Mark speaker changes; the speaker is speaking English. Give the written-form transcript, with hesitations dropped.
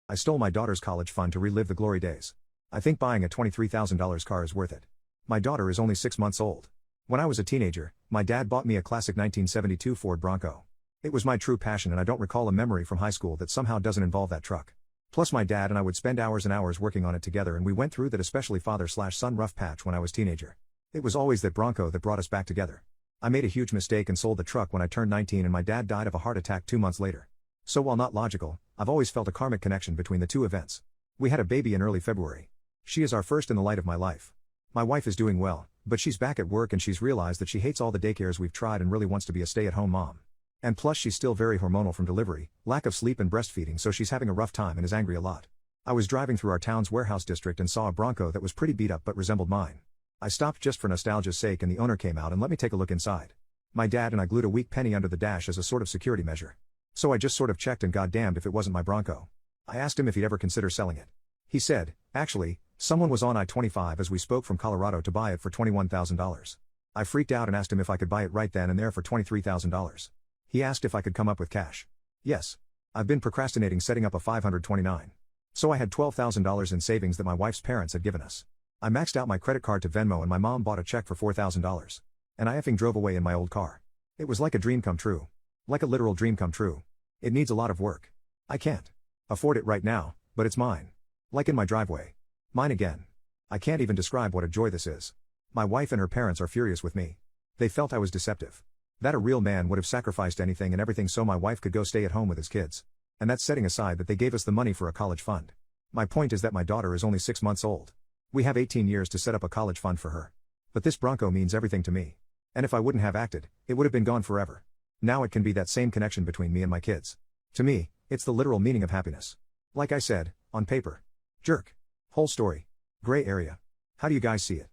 Speaker 1: I stole my daughter's college fund to relive the glory days. I think buying a $23,000 car is worth it. My daughter is only 6 months old. When I was a teenager, my dad bought me a classic 1972 Ford Bronco. It was my true passion, and I don't recall a memory from high school that somehow doesn't involve that truck. Plus my dad and I would spend hours and hours working on it together, and we went through that especially father/son rough patch when I was teenager. It was always that Bronco that brought us back together. I made a huge mistake and sold the truck when I turned 19, and my dad died of a heart attack 2 months later. So while not logical, I've always felt a karmic connection between the two events. We had a baby in early February. She is our first in the light of my life. My wife is doing well, but she's back at work and she's realized that she hates all the daycares we've tried and really wants to be a stay-at-home mom. And plus she's still very hormonal from delivery, lack of sleep and breastfeeding, so she's having a rough time and is angry a lot. I was driving through our town's warehouse district and saw a Bronco that was pretty beat up but resembled mine. I stopped just for nostalgia's sake, and the owner came out and let me take a look inside. My dad and I glued a weak penny under the dash as a sort of security measure. So I just sort of checked, and goddamned if it wasn't my Bronco. I asked him if he'd ever consider selling it. He said, actually, someone was on I-25 as we spoke from Colorado to buy it for $21,000. I freaked out and asked him if I could buy it right then and there for $23,000. He asked if I could come up with cash. Yes. I've been procrastinating setting up a 529. So I had $12,000 in savings that my wife's parents had given us. I maxed out my credit card to Venmo, and my mom bought a check for $4,000. And I effing drove away in my old car. It was like a dream come true. Like a literal dream come true. It needs a lot of work. I can't afford it right now, but it's mine. Like in my driveway. Mine again. I can't even describe what a joy this is. My wife and her parents are furious with me. They felt I was deceptive. That a real man would have sacrificed anything and everything so my wife could go stay at home with his kids. And that's setting aside that they gave us the money for a college fund. My point is that my daughter is only 6 months old. We have 18 years to set up a college fund for her. But this Bronco means everything to me. And if I wouldn't have acted, it would have been gone forever. Now it can be that same connection between me and my kids. To me, it's the literal meaning of happiness. Like I said, on paper. Jerk. Whole story. Gray area. How do you guys see it?